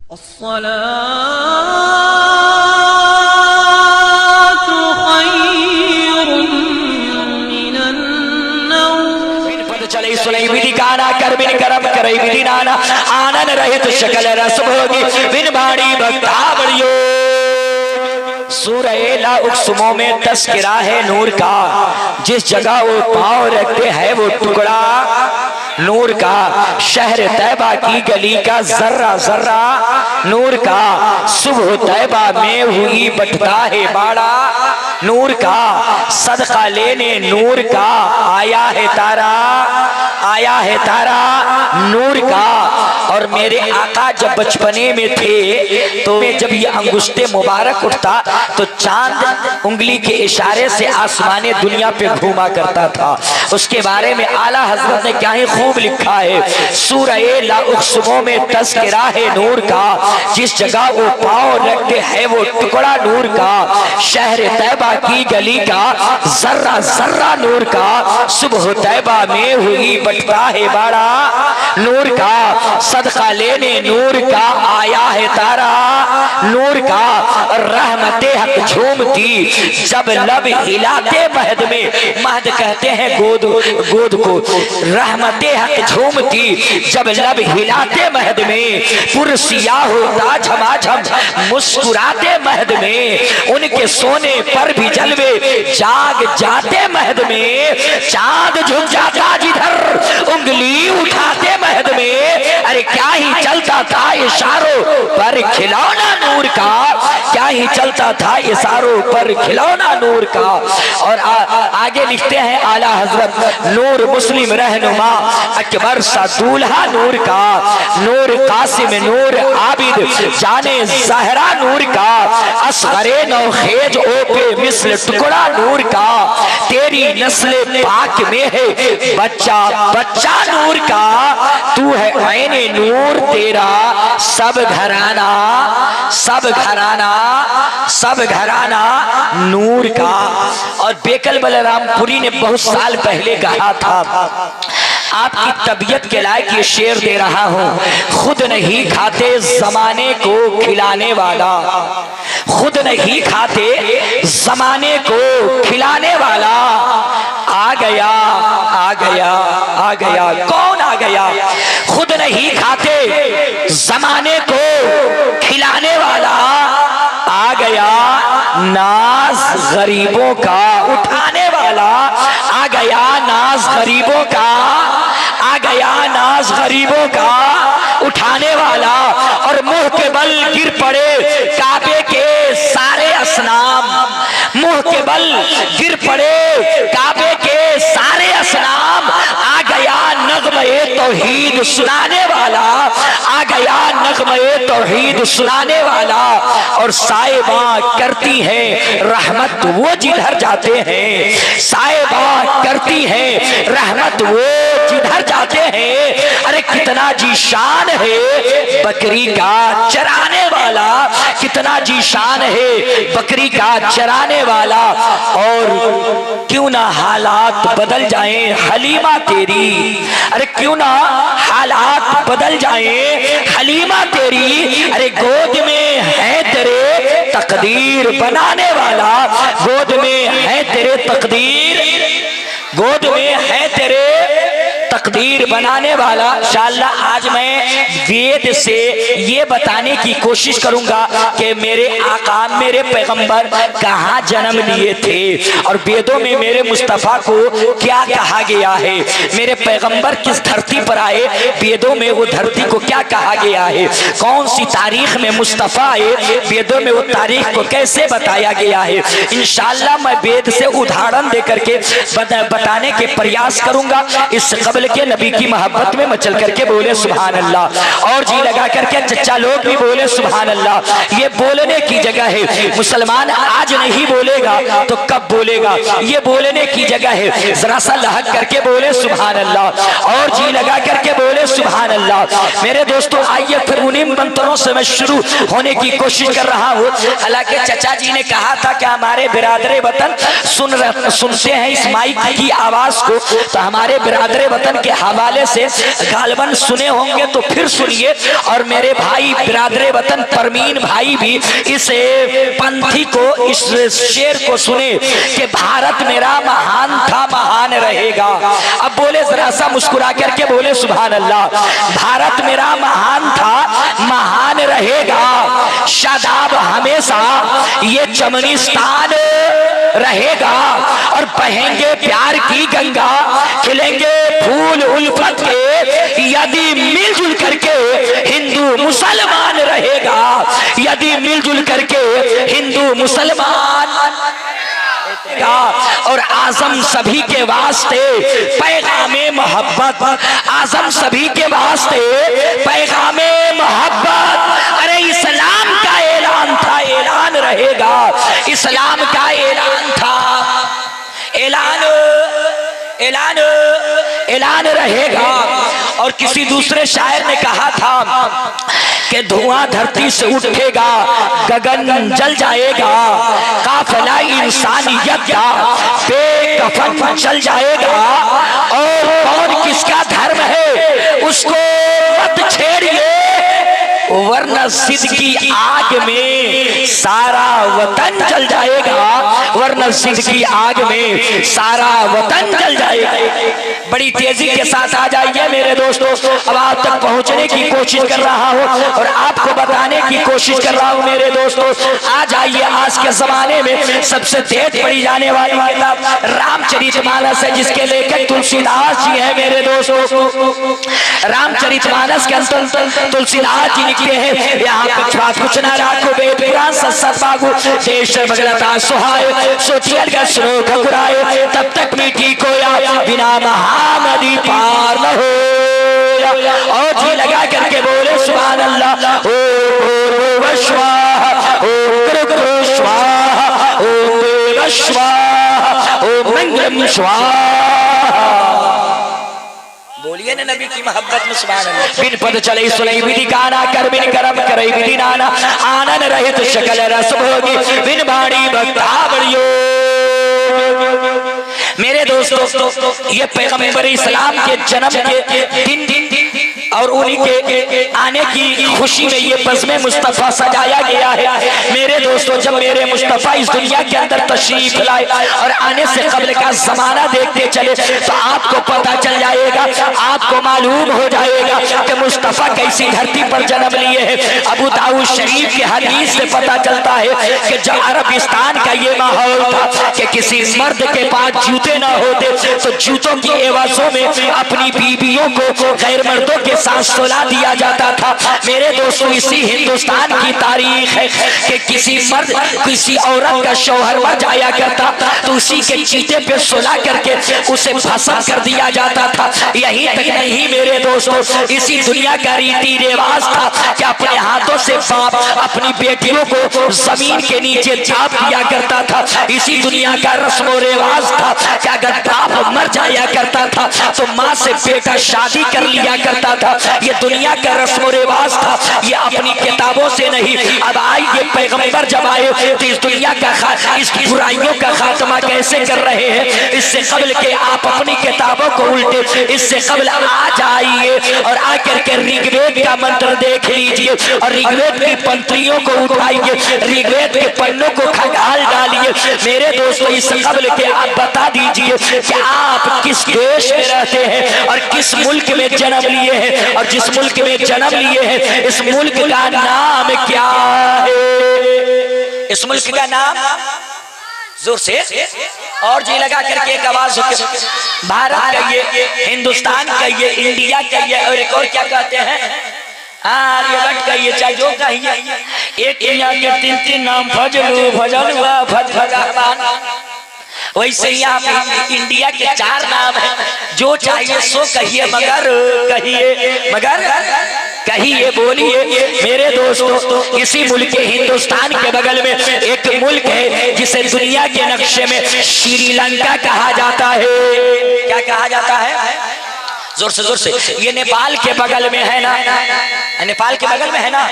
चले सुनई विधि गाना कर बिन करम करई विधि नाना आनंद रहित शकल रस भोगी बिन बाणी भक्ता बड़ियो। सूरह ला उक़्सुमों में तस्किरा है नूर का, जिस जगह वो पाँव रखते हैं वो टुकड़ा नूर का। शहर तैबा की गली का जर्रा जर्रा नूर का। सुबह तैबा में हुई बटता है बाड़ा नूर का। सदका लेने नूर का आया है तारा, आया है तारा नूर का। और मेरे आका जब बचपने में थे तो जब ये अंगुष्ठे मुबारक उठता तो चांद उंगली के इशारे से आसमाने दुनिया पे घूमा करता था। उसके बारे में आला हजरत ने क्या ही खूब लिखा है। सूरह ला उक़्सुमों में तज़किरा है नूर का, जिस जगह वो पाँव रखते हैं वो टुकड़ा नूर का। शहर तैबा की गली का जर्रा जर्रा नूर का। सुबह तैबा में हुई बटता है बाड़ा नूर का। सदका लेने नूर का आया है तारा नूर का। रहमते हक झूमती जब लब हिलाते महद में, महद कहते हैं गोद गोद को। रहमते हक झूमती जब लब हिलाते महद में, पुरसिया होता झमाझम मुस्कुराते महद में। उनके सोने पर भी जलवे जाग जाते महद में। चांद झुक जाता जिधर उंगली उठाते महद में। अरे क्या ही चलता था इशारों पर खिलौना नूर का, क्या ही चलता था इशारों पर खिलौना नूर का। और आगे लिखते हैं आला हजरत नूर मुस्लिम रहनुमा अकबर सा दूल्हा नूर का। नूर कासिम नूर आबिद जाने ज़हरा नूर का। असगरे नौखेज ओपे मिस्ल टुकड़ा नूर का। तेरी नस्ल पाक में है बच्चा बच्चा नूर का। तू है ऐने नूर तेरा सब घराना, सब घराना, सब घराना नूर का। और बेकल बलरामपुरी ने बहुत साल पहले कहा था, आपकी तबीयत के लायक ये शेर दे रहा हूँ। खुद नहीं खाते जमाने को खिलाने वाला, खुद नहीं खाते जमाने को खिलाने वाला आ गया आ गया आ गया। कौन आ गया? खुद नहीं खाते जमाने को खिलाने वाला आ गया। नाज गरीबों का उठाने वाला आ गया। नाज गरीबों का आ गया। नाज गरीबों का उठाने वाला। और मुंह के बल गिर पड़े काबे के सारे असनाम, मुंह के बल गिर पड़े काबे के सारे असनाम। आ गया नग़्मे तौहीद सुनाने वाला, आ गया नग़्मे तौहीद सुनाने वाला। और साहिबा करती है रहमत वो जिधर जाते हैं, साहिबा करती है रहमत वो जिधर जाते हैं। अरे कितना जीशान है बकरी का चराने वाला, कितना जीशान है बकरी का चराने वाला। और क्यों ना हालात बदल जाएं हलीमा तेरी, अरे क्यों ना हालात बदल जाएं हलीमा तेरी। अरे गोद में है तेरे तकदीर बनाने वाला, गोद में है तेरे तकदीर, गोद में है तेरे तकदीर बनाने वाला। इंशाअल्लाह आज मैं वेद से ये बताने की कोशिश करूंगा कि मेरे आका मेरे पैगंबर कहाँ जन्म लिए थे और वेदों में मेरे मुस्तफ़ा को क्या कहा गया है। मेरे पैगंबर किस धरती पर आए, वेदों में वो धरती को क्या कहा गया है। कौन सी तारीख में मुस्तफ़ा आए, वेदों में वो तारीख को कैसे बताया गया है। इंशाअल्लाह मैं वेद से उदाहरण देकर के बताने के प्रयास करूंगा। इस कबल के नबी की मोहब्बत में मचल करके बोले सुभान अल्लाह। और जी लगा करके चचा लोग भी बोले सुभान अल्लाह। ये बोलने की जगह है। मुसलमान आज नहीं बोलेगा तो कब बोलेगा, ये बोलने की जगह है। जरा सा लहक करके बोले सुभान अल्लाह और जी लगा करके बोले सुभान अल्लाह। मेरे दोस्तों आइए फिर उन्हीं मंत्रों से मैं शुरू होने की कोशिश कर रहा हूँ। हालांकि चचा जी ने कहा था कि हमारे बिरादरे वतन सुनते हैं इस माइक की आवाज को, तो हमारे बिरादरे वतन वतन के हवाले से गालबन सुने होंगे तो फिर सुनिए। और मेरे भाई बिरादरे वतन परमीन भाई भी इस पंथी को, इस शेर को सुने कि भारत मेरा महान था, महान रहेगा। अब बोले जरा सा मुस्कुरा करके बोले सुभान अल्लाह। भारत मेरा महान था, महान रहेगा, शादाब हमेशा ये चमनिस्तान रहेगा। और बहेंगे प्यार की गंगा, खिलेंगे फूल उल्फत के, यदि मिलजुल करके हिंदू मुसलमान रहेगा, यदि मिलजुल करके हिंदू मुसलमान। और आजम सभी के वास्ते पैगामे मोहब्बत, आजम सभी के वास्ते पैगामे मोहब्बत। अरे इस्लाम का ऐलान था, ऐलान रहेगा, इस्लाम का ऐलान था, ऐलान ऐलान ऐलान रहेगा। और किसी दूसरे शायर ने कहा था कि धुआं धरती से उठेगा, गगन जल जाएगा, काफिला इंसानियत का बेकफन चल जाएगा। और कौन किसका धर्म है उसको मत छेड़िए, वरना सिद्ध की आग में सारा वतन जल जाएगा, वरना सिद्ध की आग में सारा वतन जल जाएगा। बड़ी तेजी के साथ आ जाइए मेरे दोस्तों। अब आप तक पहुंचने की कोशिश कर रहा हूं और आपको बताने की कोशिश कर रहा हूं मेरे दोस्तों। आ जाइए, आज के जमाने में सबसे तेज पढ़ी जाने वाली किताब रामचरितमानस है, जिसके लेखक तुलसीदास जी है मेरे दोस्तों। रामचरितमानस के अंदर तुलसीदास जी लिखते हैं, यहाँ कुछ ना राखो वेद पुराण सत्सत बागु, देश भगलता सुहाए, सोचिए का सुनो घबराए, तब तक मीठी कोया बिना महानदी पार न हो। और जी लगा करके बोले सुभान अल्लाह। ओ स्वाहा, ओ स्वाहा, ओ स्वाहा, ओ मंगलम स्वाहा। बोलिए ना नबी की मोहब्बत में सुभान अल्लाह। बिन पद चले सुनई विधि गाना, कर बिन करम करे विधि नाना, आनंद रहित शकल रस भोगी, बिन बाणी भक्ता बड़ियो। मेरे दोस्तों, ये पैगंबर इस्लाम के जन्म के दिन और उन्हीं के आने की खुशी में ये बज़्म मुस्तफ़ा सजाया गया है मेरे दोस्तों। जब मेरे मुस्तफ़ा इस दुनिया के अंदर तशरीफ लाए और आने से कबल का जमाना देखते चले तो आपको पता चल जाएगा, आपको मालूम हो जाएगा कि मुस्तफ़ा कैसी धरती पर जन्म लिए हैं। अबू दाऊद शरीफ के हदीस से पता चलता है कि जब अरबिस्तान का ये माहौल था कि किसी मर्द के पास जूते ना होते तो जूतों की एवज़ों में अपनी बीवियों को गैर मर्दों के साथ सुला दिया जाता था। मेरे दोस्तों, इसी हिंदुस्तान की तारीख है कि किसी मर्द किसी औरत का शौहर मर जाया करता तो उसी के चीते पे सुला करके उसे भस्म कर दिया जाता था। यही तक नहीं मेरे दोस्तों, इसी दुनिया का रीति रिवाज था कि अपने हाथों से बाप अपनी बेटियों को जमीन के नीचे चाप दिया करता था। इसी दुनिया का रस्म रिवाज था कि अगर बाप मर जाया करता था तो माँ से बेटा शादी कर लिया करता था। ये दुनिया का रस्म रिवाज था, ये अपनी किताबों से नहीं। अब आइए पैगंबर जब आए तो इस दुनिया का इस बुराइयों का खात्मा कैसे कर रहे हैं, इससे कबल के आप अपनी किताबों को उल्टे, इससे कबल आ जाइए और आकर के ऋग्वेद का मंत्र देख लीजिए और ऋग्वेद की पंक्तियों को उठाइए, ऋग्वेद के पन्नों को खंगाल डालिए। मेरे दोस्तों, इससे कबल के आप बता दीजिए कि आप किस देश में रहते हैं और किस मुल्क में जन्म लिए हैं, और जिस मुल्क में जन्म लिए हैं इस मुल्क का नाम क्या है। इस मुल्क का नाम जोर से और जी लगा करके एक आवाज होती, भारत कहिए, हिंदुस्तान कहिए, इंडिया कहिए, और एक और क्या कहते हैं, आर्यभट्ट कहिए, चाहे जो कहिए। एक यहाँ के तीन तीन नाम, फजलू फजलुआ फजफगाबान। वैसे यहाँ इंडिया के 4 नाम है, जो चाहिए सो कहिए, मगर कहिए, मगर कहिए, बोलिए। मेरे दोस्तों, इसी मुल्क के हिंदुस्तान के बगल में एक मुल्क है जिसे दुनिया के नक्शे में श्रीलंका कहा जाता है। क्या कहा जाता है? जोर से ये नेपाल के बगल में है ना, नेपाल के बगल में है ना।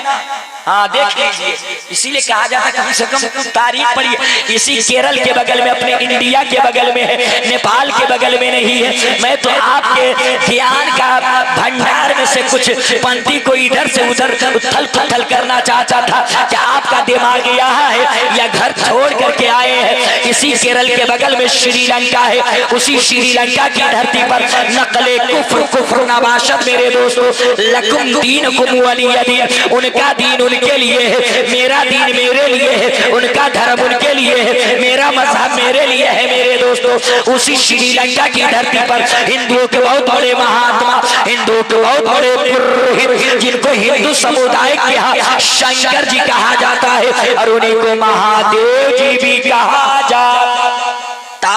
हाँ देख लीजिए, इसीलिए कहा जाता है कम से कम तारीख पढ़िए। इसी केरल के बगल में, अपने इंडिया के बगल में है, नेपाल के बगल में नहीं है। मैं तो आपके ज्ञान का भंडार में से कुछ पंक्ति को इधर से उधर उथल पुथल करना चाहता था कि आपका दिमाग यहाँ है या घर छोड़ करके आए हैं। इसी केरल के बगल में श्रीलंका है, उसी श्रीलंका की धरती पर नकले कुफ्र नवाशत मेरे दोस्तों, लकुम दीनुकुम वलिय दीन, उनका दीन उनके लिए है, मेरा दीन मेरे लिए है, उनका धर्म उनके लिए है, मेरा मजहब मेरे लिए है मेरे दोस्तों। उसी श्रीलंका की धरती पर हिंदुओं के बहुत बड़े महात्मा, हिंदुओं के बहुत बड़े पुरोहित, जिनको हिंदू समुदाय के शंकर जी कहा जाता है और उन्हीं को महादेव जी भी कहा जाता,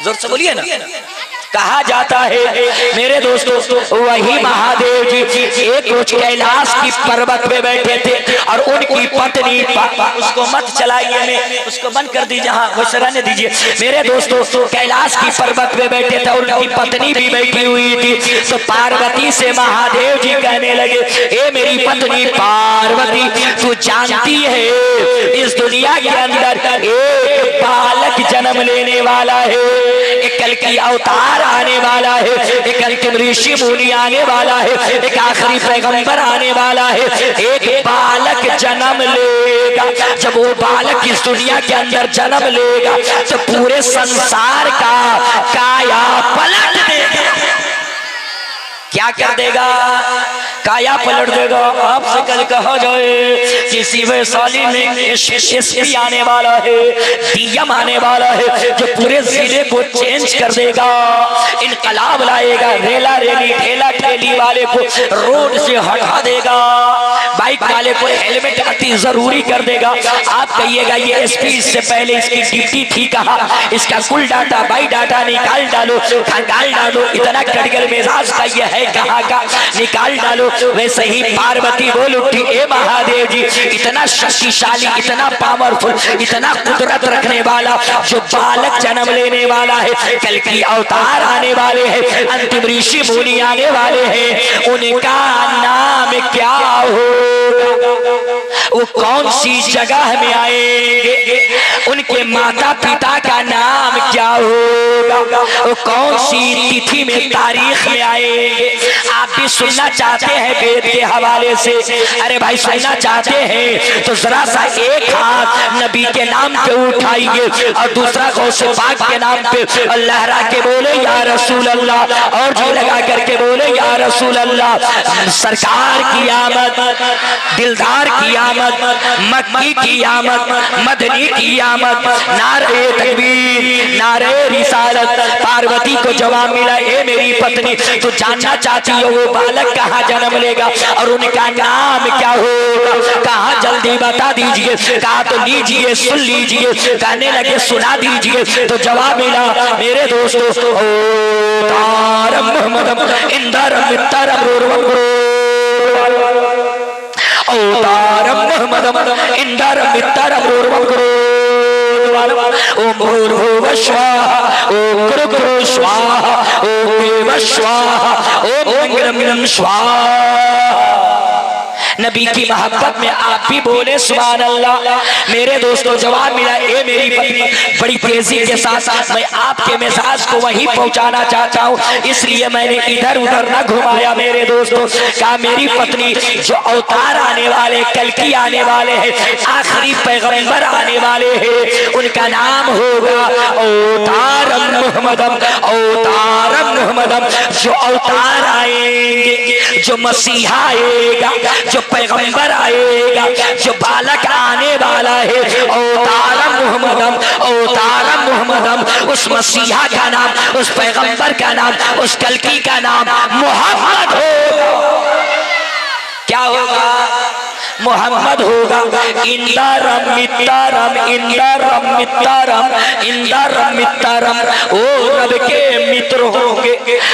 जोर से बोलिए ना, कहा जाता है मेरे दोस्तों। वही महादेव जी एक रोज कैलाश की पर्वत पे बैठे थे और उनकी पत्नी, उसको मत चलाइए, मैं उसको बंद कर दीजिए, हाँ वो रहने दीजिए मेरे दोस्तों। कैलाश की पर्वत पे बैठे थे और उनकी पत्नी भी बैठी हुई थी। तो पार्वती से महादेव जी कहने लगे, ए मेरी पत्नी पार्वती, तू जानती है इस दुनिया के अंदर एक बालक जन्म लेने वाला है, एक कल की अवतार आने वाला है, एक अंतिम ऋषि मुनि आने वाला है, एक आखिरी पैगंबर आने वाला है, एक बालक जन्म लेगा। जब वो बालक इस दुनिया के अंदर जन्म लेगा तो पूरे संसार का काया पलट देगा। क्या कर देगा? काया पलट देगा। आपसे कल कहा जाए किसी वैशाली में एसपी आने वाला है, डीएम आने वाला है, जो पूरे जिले को चेंज कर देगा, इनकलाब लाएगा, रेला रेली ठेला ठेली वाले को रोड से हटा देगा, बाइक वाले को हेलमेट अति जरूरी कर देगा। आप कहिएगा ये एसपी, इससे पहले इसकी ड्यूटी थी कहा, इसका कुल डाटा बाई डाटा निकाल डालो, खंगाल डालो, इतना कड़गल मिजाज का ये है कहाँ का, निकाल डालो। वैसे ही पार्वती बोल उठी, ए महादेव जी, इतना शक्तिशाली, इतना पावरफुल, इतना कुदरत रखने वाला जो बालक जन्म लेने वाला है, कल की अवतार आने वाले हैं, अंतिम ऋषि मुनि आने वाले हैं, उनका नाम क्या होगा? वो कौन सी जगह में आएंगे? उनके माता पिता का नाम क्या होगा? वो कौन सी तिथि में, तारीख में आएंगे? आप भी सुनना चाहते हैं वेद के हवाले से? अरे भाई सुनना चाहते हैं तो जरा सा एक हाथ नबी के नाम पे उठाइए और दूसरा गौसे पाक के नाम पे लहरा के बोले या रसूल अल्लाह, और जी लगा करके बोले या रसूल अल्लाह। सरकार की आमद, दिलदार की आमद, मक्की की आमद, मदनी की आमद, नारे तकबीर, नारे रिसालत। पार्वती को जवाब मिला, ए मेरी पत्नी, तो जानना चाहती हो वो बालक कहाँ जन्म लेगा और उनका नाम क्या होगा? कहा जल्दी बता दीजिए। कहा तो लीजिए, सुन लीजिए। कहने लगे सुना दीजिए। तो जवाब मिला मेरे दोस्तों, ओ तारम मोहम्मदम इंदरम मित्तरम रूरवम ओ तारम मोहम्मदम इंदरम मित्तरम रूरवम ओम भूर्भुवः स्वाहा, ओम कृक्रु स्वाहा, ओम देव स्वाहा, ओम इंग्रम स्वाहा। नबी की मोहब्बत में आप भी बोले सुभान अल्लाह। मेरे दोस्तों जवाब मिला, ए मेरी पत्नी, बड़ी तेजी के साथ मैं आपके मिजाज को वहीं पहुंचाना चाहता हूं, इसलिए मैंने इधर उधर न घुमाया मेरे दोस्तों। कहा मेरी पत्नी, जो अवतार आने वाले, कल की आने वाले हैं, आखिरी पैगंबर आने वाले हैं, उनका नाम होगा अवतारम मुहम्मदम, अवतारम मुहम्मदम। जो अवतार आएंगे, जो मसीहा आएगा, जो पैगंबर आएगा, जो बालक आने वाला है, अवतारम मुहम्मदम, अवतारम मुहम्मदम। उस मसीहा का नाम, उस पैगंबर का नाम, उस कल्की का नाम मोहम्मद होगा। क्या होगा? मोहम्मद होगा। इंदरम मित्तरम, इंदरम मित्तरम, इंदरम मित्तरम। ओ रब के मित्र होंगे,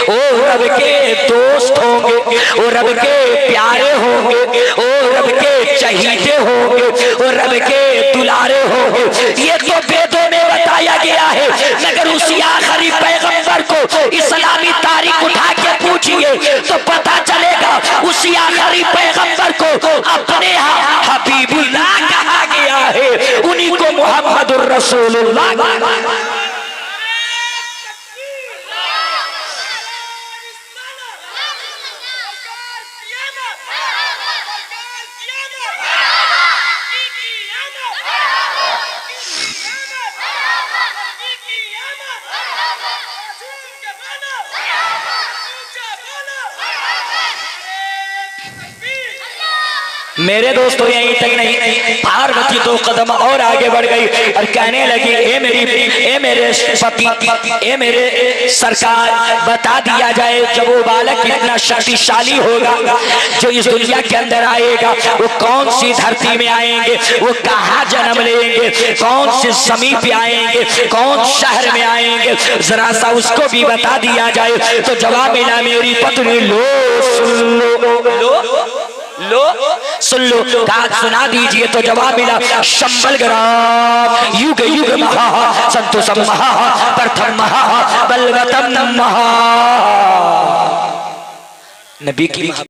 ओ रब के दोस्त होंगे, ओ रब के प्यारे होंगे, ओ रब के चहीते होंगे, ओ रब के दुलारे होंगे। ये तो वेदों में बताया गया है, मगर उसी आखिरी पैगंबर को इस्लामी तारीख उठा के पूछिए तो पता चलेगा उसी आखिरी पैगंबर को अपने यहाँ हबीबुल्लाह कहा गया है, उन्हीं को मुहम्मदुर रसूलुल्लाह। मेरे दोस्तों यहीं तक नहीं, पार्वती 2 कदम और आगे बढ़ गई और कहने लगी, ए मेरे पति, ए मेरे सरकार, बता दिया जाए जब वो बालक इतना शक्तिशाली होगा जो इस दुनिया के अंदर आएगा, वो कौन सी धरती में आएंगे, वो कहाँ जन्म लेंगे, कौन से जमीन पे आएंगे, कौन शहर में आएंगे, जरा सा उसको भी बता दिया जाए। तो जवाब मिला, मेरी पत्नी, लो सुन लो सुन लो, कहा सुना दीजिए। तो जवाब मिला, शंबल ग्राम युग युग महा संतोषम महा प्रथम महा बलवतम महा। नबी की